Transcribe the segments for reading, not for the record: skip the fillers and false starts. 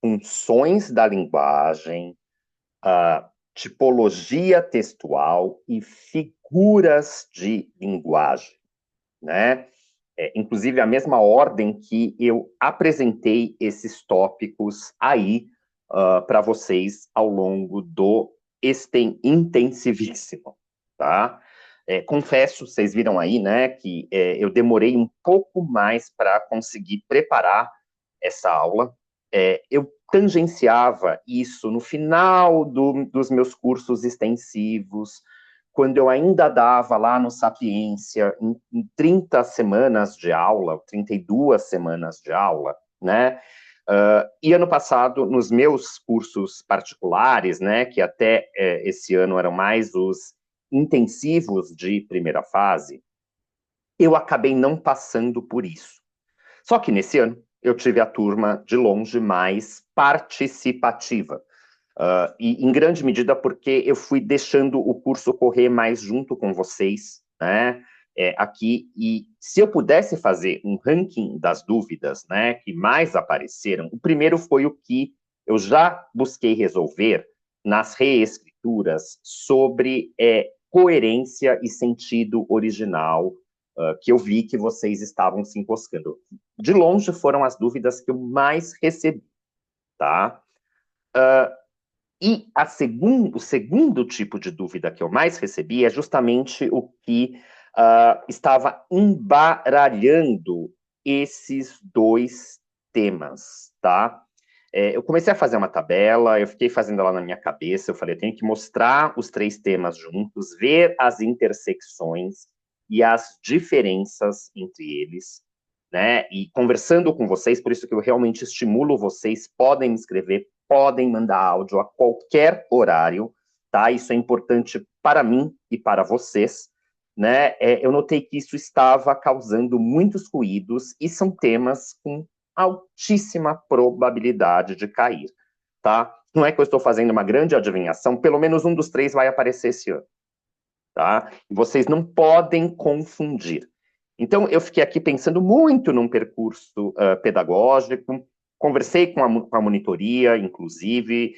funções da linguagem, tipologia textual e figuras de linguagem, né? Inclusive a mesma ordem que eu apresentei esses tópicos aí para vocês ao longo do intensivíssimo, tá? Confesso, vocês viram aí, né, que eu demorei um pouco mais para conseguir preparar essa aula. Eu tangenciava isso no final dos meus cursos extensivos, quando eu ainda dava lá no Sapiência, em 30 semanas de aula, 32 semanas de aula, né? E ano passado, nos meus cursos particulares, né, que até esse ano eram mais os intensivos de primeira fase, eu acabei não passando por isso. Só que nesse ano, eu tive a turma, de longe, mais participativa. E em grande medida porque eu fui deixando o curso correr mais junto com vocês, né, aqui, e se eu pudesse fazer um ranking das dúvidas, né, que mais apareceram, o primeiro foi o que eu já busquei resolver nas reescrituras sobre coerência e sentido original, que eu vi que vocês estavam se enroscando. De longe foram as dúvidas que eu mais recebi, tá? E o segundo tipo de dúvida que eu mais recebi é justamente o que estava embaralhando esses dois temas, tá? Eu comecei a fazer uma tabela, eu fiquei fazendo ela na minha cabeça, eu falei, eu tenho que mostrar os três temas juntos, ver as intersecções e as diferenças entre eles, né? E conversando com vocês, por isso que eu realmente estimulo vocês, podem me escrever, podem mandar áudio a qualquer horário, tá? Isso é importante para mim e para vocês, né? Eu notei que isso estava causando muitos ruídos e são temas com altíssima probabilidade de cair, tá? Não é que eu estou fazendo uma grande adivinhação, pelo menos um dos três vai aparecer esse ano, tá? E vocês não podem confundir. Então, eu fiquei aqui pensando muito num percurso pedagógico, conversei com a monitoria, inclusive,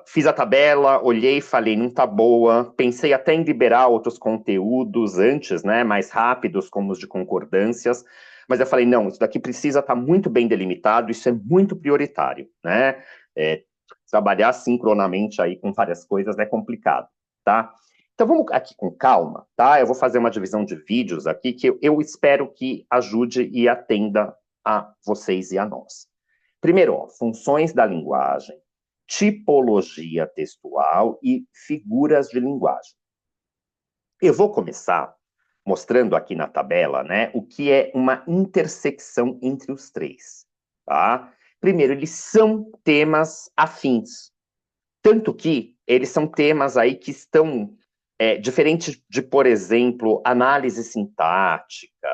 fiz a tabela, olhei, falei, não tá boa, pensei até em liberar outros conteúdos antes, né, mais rápidos, como os de concordâncias, mas eu falei, não, isso daqui precisa estar muito bem delimitado, isso é muito prioritário, né? Trabalhar sincronamente aí com várias coisas é complicado, tá? Então vamos aqui com calma, tá? Eu vou fazer uma divisão de vídeos aqui que eu espero que ajude e atenda a vocês e a nós. Primeiro, ó, funções da linguagem, tipologia textual e figuras de linguagem. Eu vou começar mostrando aqui na tabela, né, o que é uma intersecção entre os três, tá? Primeiro, eles são temas afins, tanto que eles são temas aí que estão diferente de, por exemplo, análise sintática,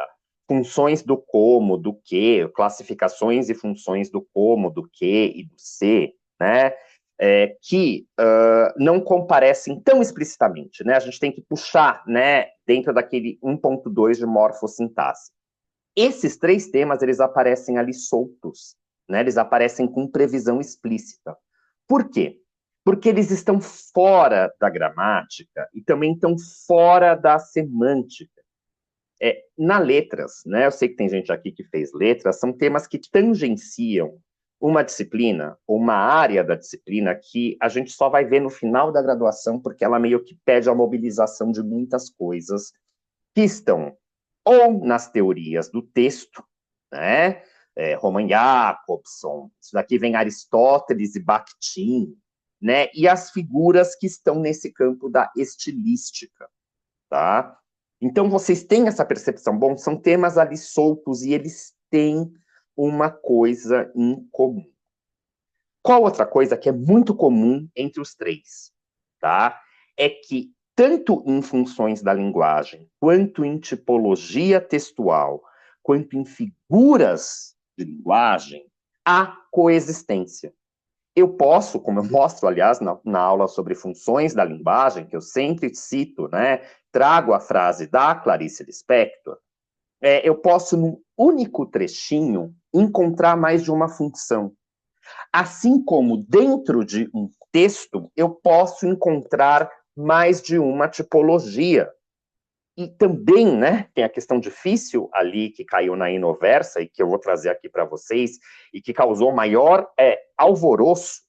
funções do como, do que, classificações e funções do como, do que e do se, né? Que não comparecem tão explicitamente, né? A gente tem que puxar, né, dentro daquele 1.2 de morfossintaxe. Esses três temas, eles aparecem ali soltos, né? Eles aparecem com previsão explícita. Por quê? Porque eles estão fora da gramática e também estão fora da semântica. Na letras, né? Eu sei que tem gente aqui que fez letras, são temas que tangenciam uma disciplina, uma área da disciplina que a gente só vai ver no final da graduação, porque ela meio que pede a mobilização de muitas coisas que estão ou nas teorias do texto, né? Roman Jakobson, isso daqui vem Aristóteles e Bakhtin, né? E as figuras que estão nesse campo da estilística, tá? Então vocês têm essa percepção, bom, são temas ali soltos e eles têm uma coisa em comum. Qual outra coisa que é muito comum entre os três, tá? É que tanto em funções da linguagem, quanto em tipologia textual, quanto em figuras de linguagem, há coexistência. Eu posso, como eu mostro, aliás, na aula sobre funções da linguagem, que eu sempre cito, né, trago a frase da Clarice Lispector, eu posso, num único trechinho, encontrar mais de uma função. Assim como dentro de um texto, eu posso encontrar mais de uma tipologia. E também, né, tem a questão difícil ali que caiu na Inoversa e que eu vou trazer aqui para vocês e que causou maior alvoroço,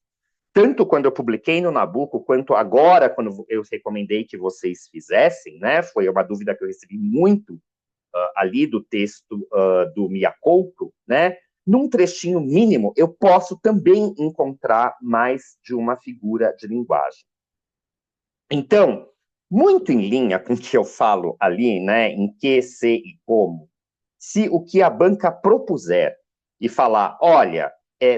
tanto quando eu publiquei no Nabucco, quanto agora, quando eu recomendei que vocês fizessem, né, foi uma dúvida que eu recebi muito ali do texto do Miyakouto, né, num trechinho mínimo, eu posso também encontrar mais de uma figura de linguagem. Então, muito em linha com o que eu falo ali, né, em que, se e como, se o que a banca propuser e falar, olha,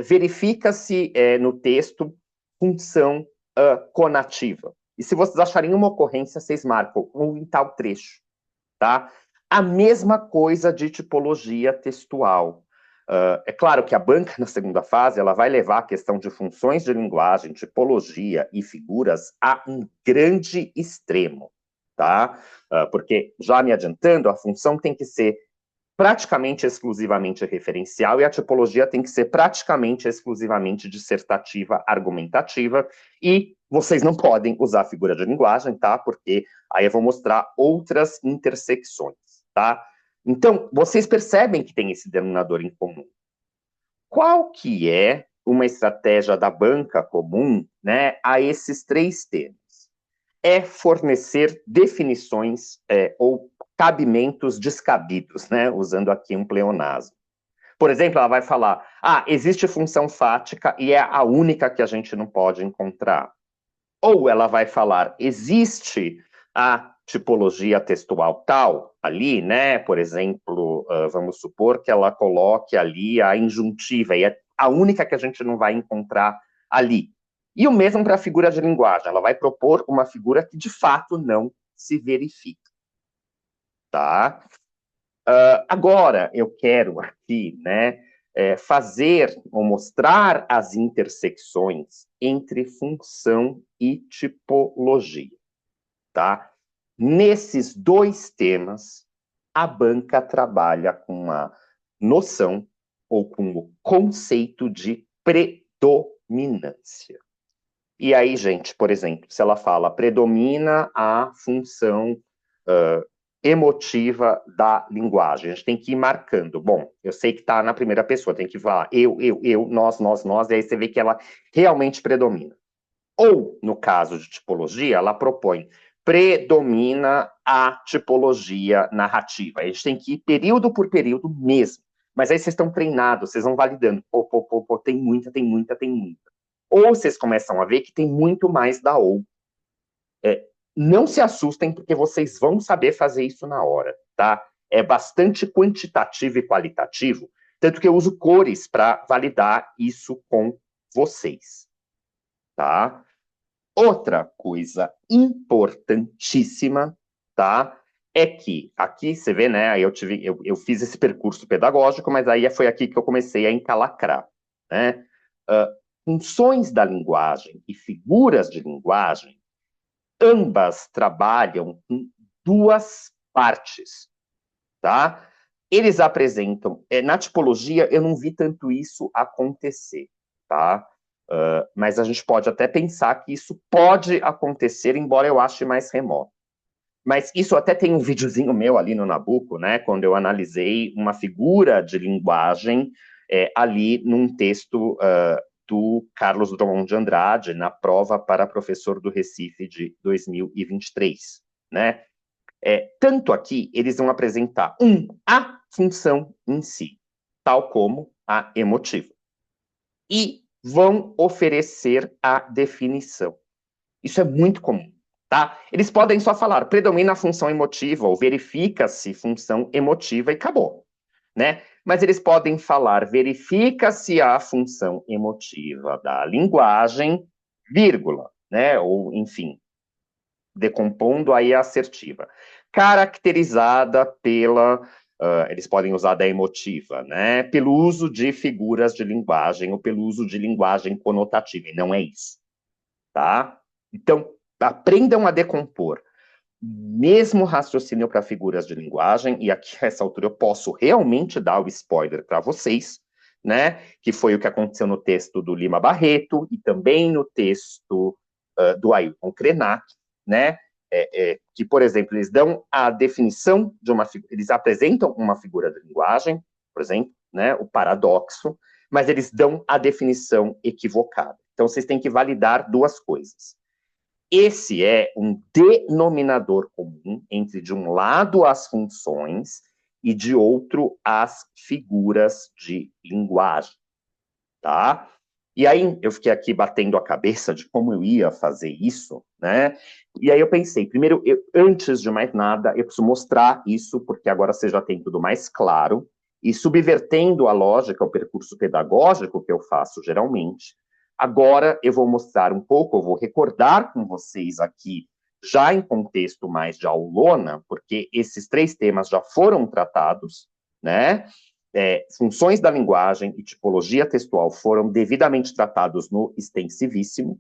verifica-se no texto função conativa. E se vocês acharem uma ocorrência, vocês marcam em tal trecho, tá? A mesma coisa de tipologia textual. É claro que a banca, na segunda fase, ela vai levar a questão de funções de linguagem, tipologia e figuras a um grande extremo, tá? Porque, já me adiantando, a função tem que ser praticamente exclusivamente referencial e a tipologia tem que ser praticamente exclusivamente dissertativa, argumentativa, e vocês não podem usar figura de linguagem, tá? Porque aí eu vou mostrar outras intersecções, tá? Então, vocês percebem que tem esse denominador em comum. Qual que é uma estratégia da banca comum, né, a esses três temas? É fornecer definições ou cabimentos descabidos, né, usando aqui um pleonasmo. Por exemplo, ela vai falar, existe função fática e é a única que a gente não pode encontrar. Ou ela vai falar, existe a tipologia textual tal, ali, né? Por exemplo, vamos supor que ela coloque ali a injuntiva, e é a única que a gente não vai encontrar ali. E o mesmo para a figura de linguagem, ela vai propor uma figura que de fato não se verifica. Tá? Agora, eu quero aqui, né, fazer ou mostrar as intersecções entre função e tipologia, tá? Nesses dois temas, a banca trabalha com uma noção ou com o conceito de predominância. E aí, gente, por exemplo, se ela fala predomina a função emotiva da linguagem, a gente tem que ir marcando. Bom, eu sei que está na primeira pessoa, tem que falar eu, nós, e aí você vê que ela realmente predomina. Ou, no caso de tipologia, ela propõe predomina a tipologia narrativa. A gente tem que ir período por período mesmo. Mas aí vocês estão treinados, vocês vão validando. Tem muita. Ou vocês começam a ver que tem muito mais da ou. Não se assustem, porque vocês vão saber fazer isso na hora, tá? É bastante quantitativo e qualitativo, tanto que eu uso cores para validar isso com vocês, tá? Outra coisa importantíssima, tá? É que, aqui você vê, né? Eu fiz esse percurso pedagógico, mas aí foi aqui que eu comecei a encalacrar, né? Funções da linguagem e figuras de linguagem, ambas trabalham em duas partes, tá? Eles apresentam, na tipologia, eu não vi tanto isso acontecer, tá? Mas a gente pode até pensar que isso pode acontecer, embora eu ache mais remoto. Mas isso até tem um videozinho meu ali no Nabucco, né? Quando eu analisei uma figura de linguagem ali num texto do Carlos Drummond de Andrade, na prova para professor do Recife de 2023, né? Tanto aqui, eles vão apresentar a função em si, tal como a emotiva. E vão oferecer a definição. Isso é muito comum, tá? Eles podem só falar, predomina a função emotiva, ou verifica-se função emotiva e acabou, né? Mas eles podem falar, verifica-se a função emotiva da linguagem, vírgula, né? Ou, enfim, decompondo aí a assertiva. Caracterizada pela... eles podem usar da emotiva, né? Pelo uso de figuras de linguagem ou pelo uso de linguagem conotativa, e não é isso, tá? Então, aprendam a decompor mesmo raciocínio para figuras de linguagem, e aqui a essa altura eu posso realmente dar o spoiler para vocês, né, que foi o que aconteceu no texto do Lima Barreto e também no texto do Ailton Krenak, né, que, por exemplo, eles dão a definição de uma figura, eles apresentam uma figura de linguagem, por exemplo, né, o paradoxo, mas eles dão a definição equivocada. Então, vocês têm que validar duas coisas. Esse é um denominador comum entre, de um lado, as funções e, de outro, as figuras de linguagem, tá? E aí, eu fiquei aqui batendo a cabeça de como eu ia fazer isso, né? E aí eu pensei, primeiro, antes de mais nada, eu preciso mostrar isso, porque agora você já tem tudo mais claro, e subvertendo a lógica, o percurso pedagógico que eu faço geralmente, agora eu vou mostrar um pouco, eu vou recordar com vocês aqui, já em contexto mais de aulona, porque esses três temas já foram tratados, né? Funções da linguagem e tipologia textual foram devidamente tratados no extensivíssimo,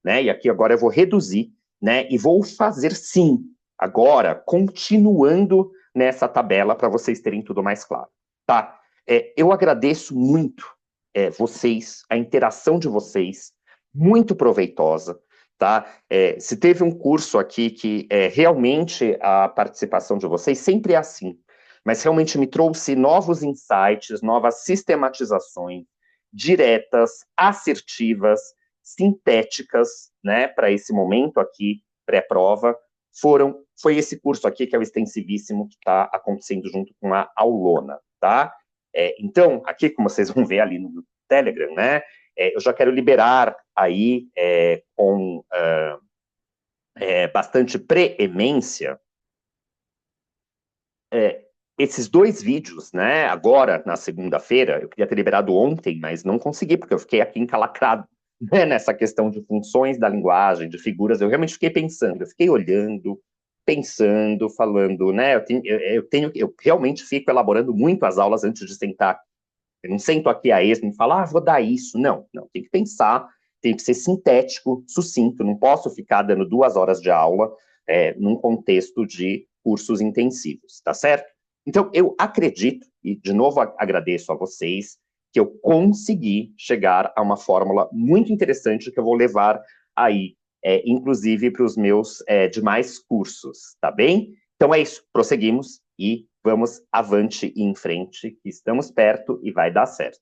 né? E aqui agora eu vou reduzir, né? E vou fazer sim, agora, continuando nessa tabela para vocês terem tudo mais claro, tá? Eu agradeço muito vocês, a interação de vocês, muito proveitosa, tá? Se teve um curso aqui que realmente a participação de vocês sempre é assim, mas realmente me trouxe novos insights, novas sistematizações diretas, assertivas, sintéticas, né, para esse momento aqui, pré-prova, foi esse curso aqui, que é o extensivíssimo, que está acontecendo junto com a aulona, tá? Então, aqui, como vocês vão ver ali no Telegram, né, eu já quero liberar aí com bastante preemência esses dois vídeos, né, agora, na segunda-feira, eu queria ter liberado ontem, mas não consegui, porque eu fiquei aqui encalacrado, né, nessa questão de funções da linguagem, de figuras, eu realmente fiquei pensando, eu fiquei olhando, pensando, falando, né, eu realmente fico elaborando muito as aulas antes de sentar, eu não sento aqui a esmo e falo, vou dar isso, não, tem que pensar, tem que ser sintético, sucinto, não posso ficar dando 2 horas de aula num contexto de cursos intensivos, tá certo? Então, eu acredito, e de novo agradeço a vocês, que eu consegui chegar a uma fórmula muito interessante que eu vou levar aí, inclusive para os meus demais cursos, tá bem? Então é isso, prosseguimos e vamos avante e em frente, que estamos perto e vai dar certo.